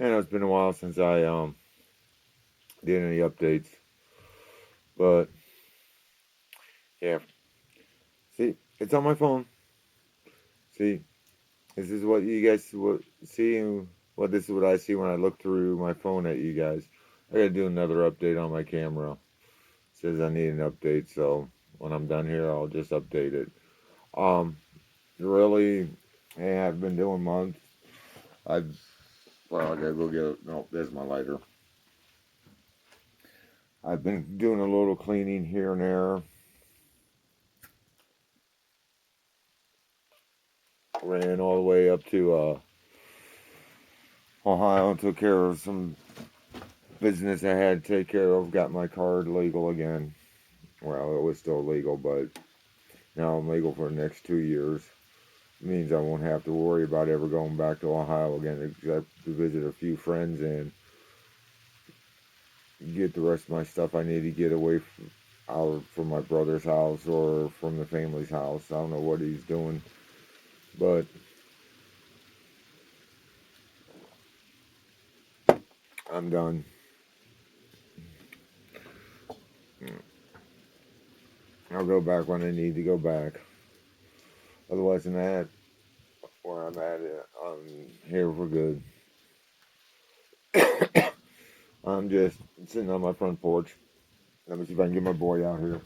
I know it's been a while since I did any updates, but yeah. See, it's on my phone. See, this is what you guys see. What this is what I see when I look through my phone at you guys. I gotta do another update on my camera. It says I need an update, so when I'm done here, I'll just update it. Um, really, yeah, I've been doing months. I've well, I gotta go get it. No, there's my lighter. I've been doing a little cleaning here and there. Ran all the way up to Ohio and took care of some business I had to take care of. Got my card legal again. Well, it was still legal, but now I'm legal for the next 2 years. It means I won't have to worry about ever going back to Ohio again, except to visit a few friends and get the rest of my stuff I need to get away from out from my brother's house or from the family's house. I don't know what he's doing, but I'm done. I'll go back when I need to go back. Otherwise than that, where I'm at, I'm here for good. I'm just sitting on my front porch. Let me see if I can get my boy out here.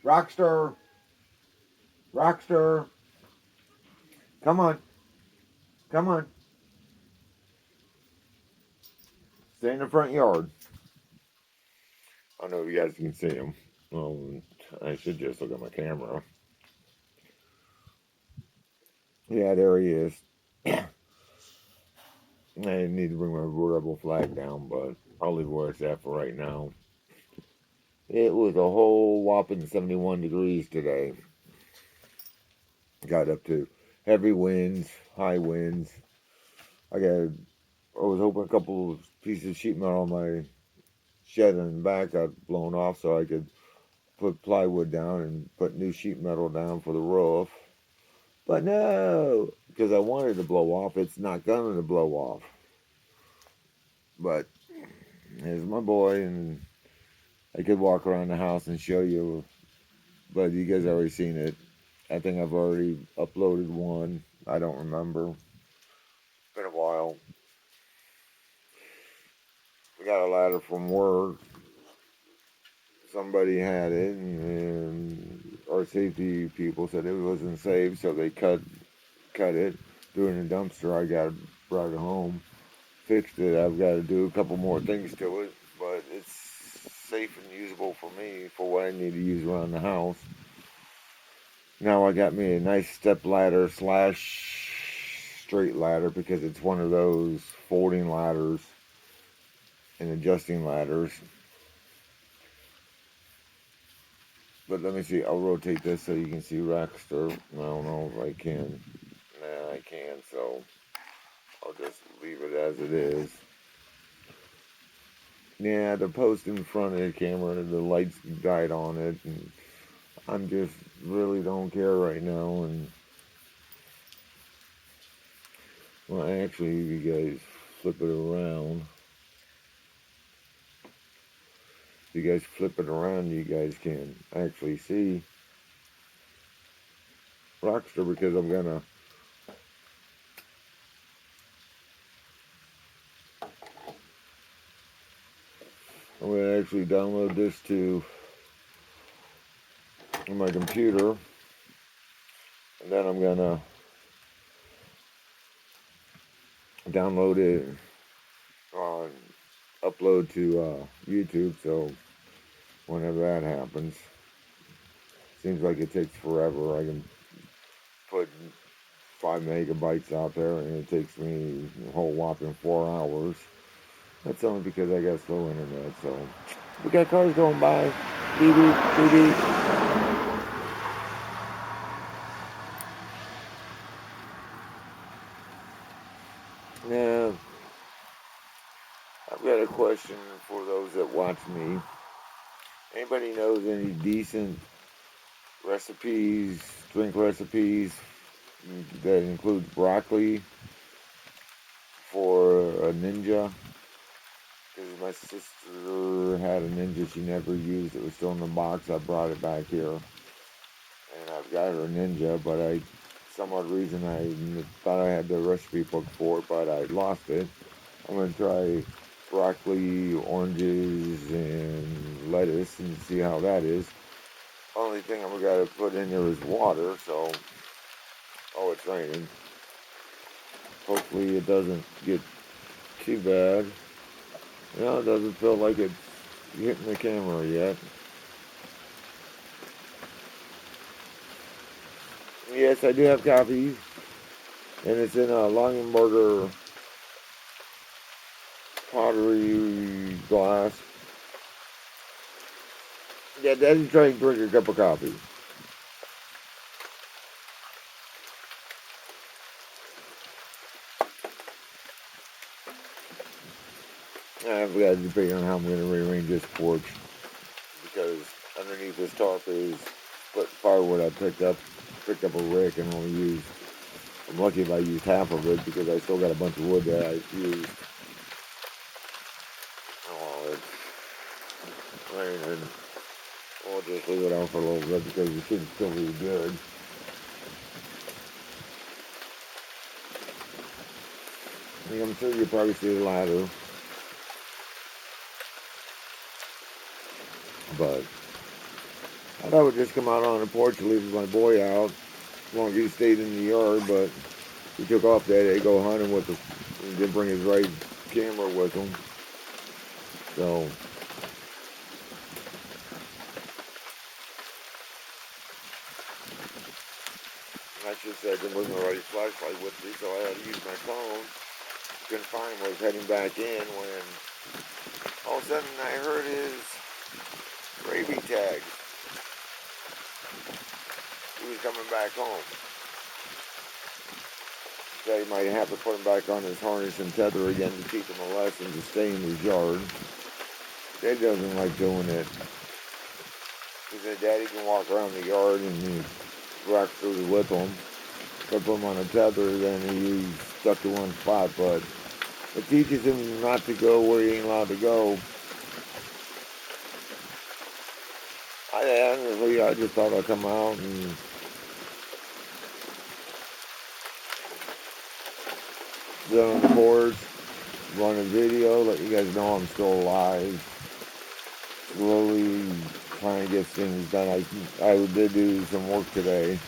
Rockster! Rockster! Come on. Come on. Stay in the front yard. I don't know if you guys can see him. I should just look at my camera. Yeah, there he is. I need to bring my rebel flag down, but I'll leave where it's at for right now. It was a whole whopping 71 degrees today. Got up to heavy winds, high winds. I was hoping a couple of pieces of sheet metal on my shed in the back got blown off so I could put plywood down and put new sheet metal down for the roof. But no, because I wanted to blow off, it's not going to blow off. But here's my boy, and I could walk around the house and show you, but you guys already seen it. I think I've already uploaded one. I don't remember. It's been a while. We got a ladder from work. Somebody had it, and our safety people said it wasn't safe, so they cut it, threw it in a dumpster. I brought it home, fixed it. I've got to do a couple more things to it, but it's safe and usable for me for what I need to use around the house. Now I got me a nice step ladder / straight ladder because it's one of those folding ladders and adjusting ladders. But let me see, I'll rotate this so you can see Rockster. I don't know if I can. Nah, I can, so I'll just leave it as it is. Yeah, the post in front of the camera, the lights died on it, and I'm just really don't care right now. And well, actually, you guys flip it around. If you guys flip it around, you guys can actually see Rockster because I'm gonna actually download this to my computer, and then I'm gonna download it on upload to YouTube. So whenever that happens, seems like it takes forever. I can put 5 megabytes out there, and it takes me a whole whopping 4 hours. That's only because I got slow internet. So we got cars going by. Beep beep beep beep. Now I've got a question for those that watch me. Anybody knows any decent recipes, drink recipes that includes broccoli for a Ninja. Because my sister had a Ninja she never used. It was still in the box. I brought it back here. And I've got her Ninja, but some odd reason I thought I had the recipe book for it, but I lost it. I'm going to try broccoli, oranges, and lettuce and see how that is. Only thing I'm going to put in there is water, so... Oh, it's raining. Hopefully it doesn't get too bad. It doesn't feel like it's hitting the camera yet. Yes, I do have coffee, and it's in a Longenberger pottery glass. Yeah, Daddy's trying to drink a cup of coffee. I've got to debate on how I'm going to rearrange this porch, because underneath this tarp is split firewood I picked up a rick and only used. I'm lucky if I used half of it because I still got a bunch of wood that I used. Oh, it's raining. We'll just leave it on for a little bit because it should still be good. I'm sure you'll probably see the ladder. But I thought I would just come out on the porch and leave my boy out. As long as he stayed in the yard, but he took off that day to go hunting with he didn't bring his right camera with him. So I should say I didn't bring my right flashlight with me, so I had to use my phone. Couldn't find him. I was heading back in when all of a sudden I heard his rabies tag. He was coming back home. So he might have to put him back on his harness and tether again to teach him a lesson to stay in his yard. Dad doesn't like doing it. He said Daddy can walk around the yard and he rock through with him. If I put him on a tether, then he's stuck to one spot, but it teaches him not to go where he ain't allowed to go. I just thought I'd come out and get on the porch, run a video, let you guys know I'm still alive. Slowly trying to get things done. I did do some work today.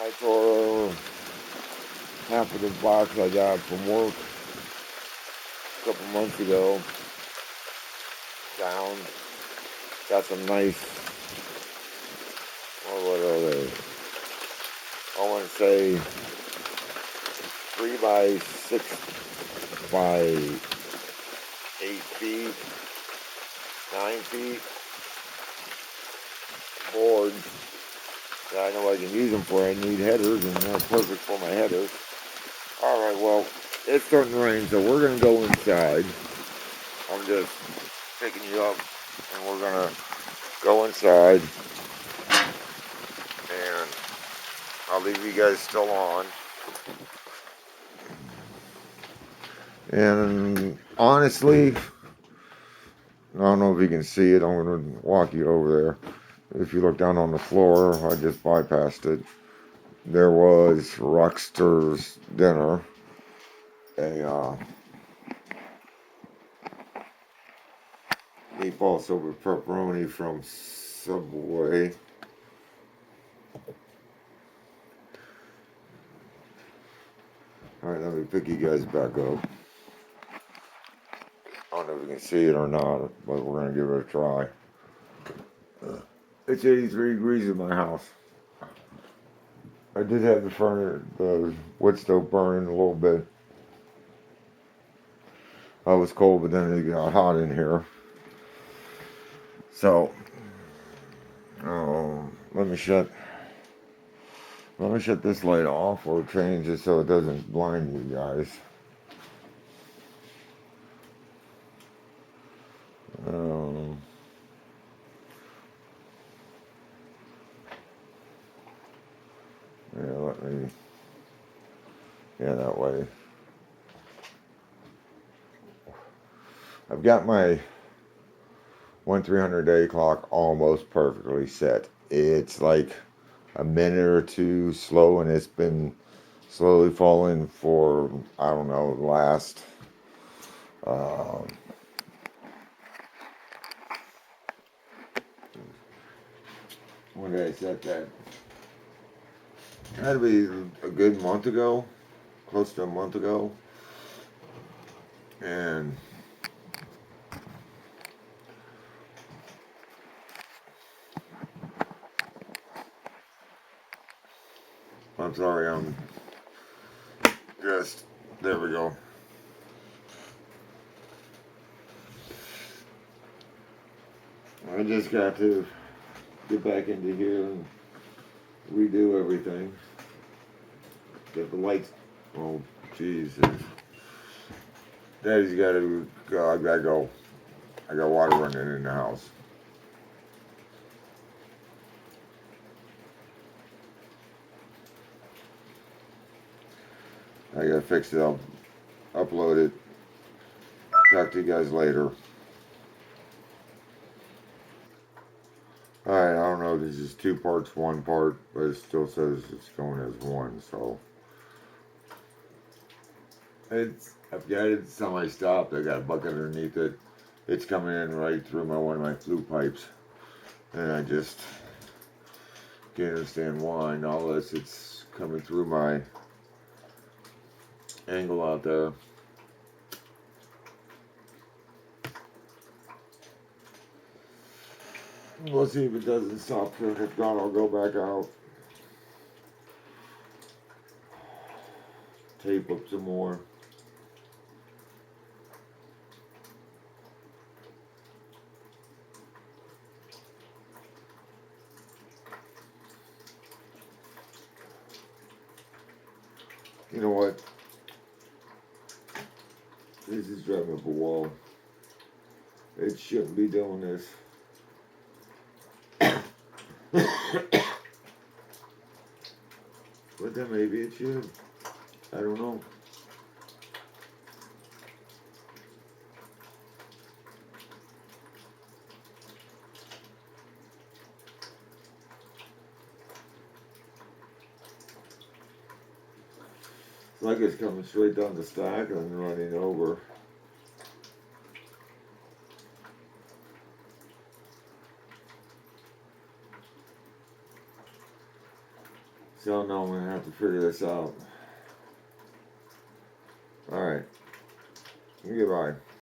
I tore half of the box I got from work a couple months ago down. Got some nice, what are they? I want to say 3 by 6 by 8 feet, 9 feet boards that I know I can use them for. I need headers, and they're perfect for my headers. Alright, well, it's starting to rain, so we're going to go inside. I'm just picking you up, and we're going to go inside, and I'll leave you guys still on. And honestly, I don't know if you can see it. I'm going to walk you over there. If you look down on the floor, I just bypassed it. There was Rockster's dinner. A meatball silver pepperoni from Subway. Alright, let me pick you guys back up. I don't know if you can see it or not, but we're going to give it a try. It's 83 degrees in my house. I did have the wood stove burning a little bit. I was cold, but then it got hot in here. So, let me shut this light off or change it so it doesn't blind you guys. that, maybe. Yeah, that way. I've got my 1 300-day clock almost perfectly set. It's like a minute or two slow, and it's been slowly falling for, I don't know, the last when did I set that? It had to be a good month ago, close to a month ago. And I'm sorry, I'm just, there we go. I just got to get back into here and redo everything. Get the lights. Oh, jeez. Daddy's got to go. I gotta go. I got water running in the house. I gotta fix it up, upload it. Talk to you guys later. Alright, I don't know if this is 2 parts, 1 part, but it still says it's going as 1, so. I've got it semi-stopped. I got a bucket underneath it. It's coming in right through one of my flue pipes. And I just can't understand why. And all this, it's coming through my angle out there. We'll see if it doesn't stop. If not, I'll go back out. Tape up some more. You know what? This is driving up a wall. It shouldn't be doing this. But then maybe it should. I don't know. It's like it's coming straight down the stack and running over. So now I'm gonna have to figure this out. Alright. Goodbye.